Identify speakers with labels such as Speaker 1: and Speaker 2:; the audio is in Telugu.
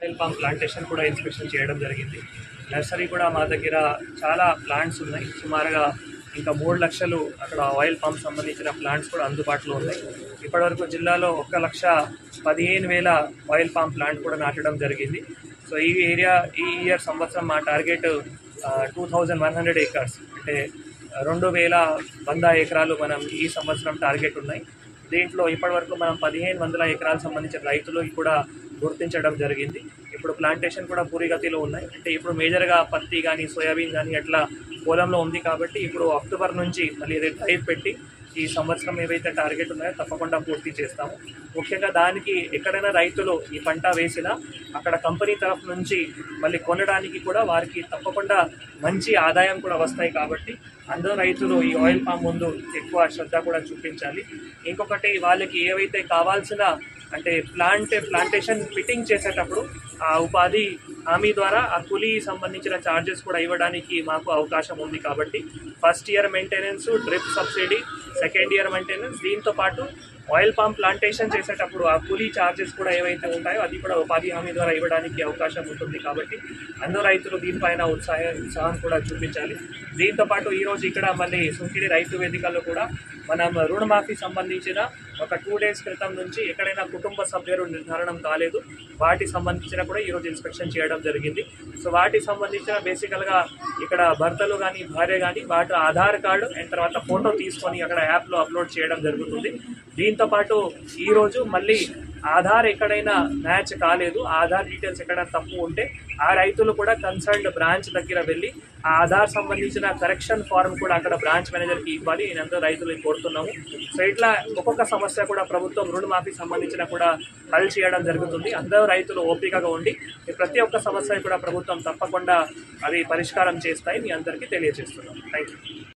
Speaker 1: ఆయిల్ పామ్ ప్లాంటేషన్ కూడా ఇన్స్పెక్షన్ చేయడం జరిగింది. నర్సరీ కూడా మా దగ్గర చాలా ప్లాంట్స్ ఉన్నాయి. సుమారుగా ఇంకా 3 లక్షలు అక్కడ ఆయిల్ పామ్ సంబంధించిన ప్లాంట్స్ కూడా అందుబాటులో ఉన్నాయి. ఇప్పటివరకు జిల్లాలో 1,15,000 ఆయిల్ పామ్ ప్లాంట్ కూడా నాటడం జరిగింది. సో ఈ ఇయర్ సంవత్సరం మా టార్గెట్ 2,100 ఏకర్స్, అంటే 2,100 ఎకరాలు మనం ఈ సంవత్సరం టార్గెట్ ఉన్నాయి. దీంట్లో ఇప్పటివరకు మనం 1,500 ఎకరాలకు సంబంధించిన రైతులు కూడా గుర్తించడం జరిగింది. ఇప్పుడు ప్లాంటేషన్ కూడా పూరిగతిలో ఉన్నాయి. అంటే ఇప్పుడు మేజర్గా పత్తి కానీ సోయాబీన్ కానీ అట్లా పొలంలో ఉంది కాబట్టి ఇప్పుడు అక్టోబర్ నుంచి మళ్ళీ డ్రైవ్ పెట్టి ఈ సంవత్సరం ఏవైతే టార్గెట్ ఉన్నాయో తప్పకుండా పూర్తి చేస్తాము. ముఖ్యంగా దానికి ఎక్కడైనా రైతులు ఈ పంట వేసినా అక్కడ కంపెనీ తరఫు నుంచి మళ్ళీ కొనడానికి కూడా వారికి తప్పకుండా మంచి ఆదాయం కూడా వస్తాయి. కాబట్టి అందరూ రైతులు ఈ ఆయిల్ పామ్ ముందు ఎక్కువ శ్రద్ధ కూడా చూపించాలి. ఇంకొకటి, వాళ్ళకి ఏవైతే కావాల్సిన అంటే ప్లాంటేషన్ ఫిట్టింగ్ చేసేటప్పుడు ఆ ఉపాధి హామీ ద్వారా ఆ కూలీ సంబంధించిన ఛార్జెస్ కూడా ఇవ్వడానికి మాకు అవకాశం ఉంది. కాబట్టి first year maintenance, drip subsidy, second year maintenance, దీంతో పాటు ఆయిల్ పామ్ ప్లాంటేషన్ చేసేటప్పుడు ఆ కూలీ ఛార్జెస్ కూడా ఏవైతే ఉంటాయో అది కూడా ఉపాధి హామీ ద్వారా ఇవ్వడానికి అవకాశం ఉంటుంది. కాబట్టి అందరూ రైతులు దీనిపైన ఉత్సాహం కూడా చూపించాలి. దీంతోపాటు ఈరోజు ఇక్కడ మళ్ళీ సుంకిడి రైతు వేదికల్లో కూడా మనం రుణమాఫీ సంబంధించిన ఒక 2 డేస్ క్రితం నుంచి ఎక్కడైనా కుటుంబ సభ్యులు నిర్ధారణం కాలేదు, వాటి సంబంధించిన కూడా ఈరోజు ఇన్స్పెక్షన్ చేయడం జరిగింది. సో వాటికి సంబంధించిన బేసికల్గా ఇక్కడ భర్తలు కానీ భార్య కానీ వాటి ఆధార్ కార్డు అండ్ తర్వాత ఫోటో తీసుకొని అక్కడ యాప్లో అప్లోడ్ చేయడం జరుగుతుంది. దీంతోపాటు ఈరోజు మళ్ళీ ఆధార్ ఎక్కడైనా మ్యాచ్ కాలేదు, ఆధార్ డీటెయిల్స్ ఎక్కడైనా తప్పు ఉంటే ఆ రైతులు కూడా కన్సర్న్డ్ బ్రాంచ్ దగ్గర వెళ్ళి ఆ ఆధార్ సంబంధించిన కరెక్షన్ ఫార్మ్ కూడా అక్కడ బ్రాంచ్ మేనేజర్కి ఇవ్వాలి. నేనందరూ రైతులకు కోరుతున్నాము. సో ఇట్లా ఒక్కొక్క సమస్య కూడా ప్రభుత్వం రుణమాఫీ సంబంధించిన కూడా హల్ చేయడం జరుగుతుంది. అందరూ రైతులు ఓపికగా ఉండి ప్రతి ఒక్క సమస్య కూడా ప్రభుత్వం తప్పకుండా అది పరిష్కారం చేస్తాయి మీ అందరికీ తెలియజేస్తున్నాం. Thank you.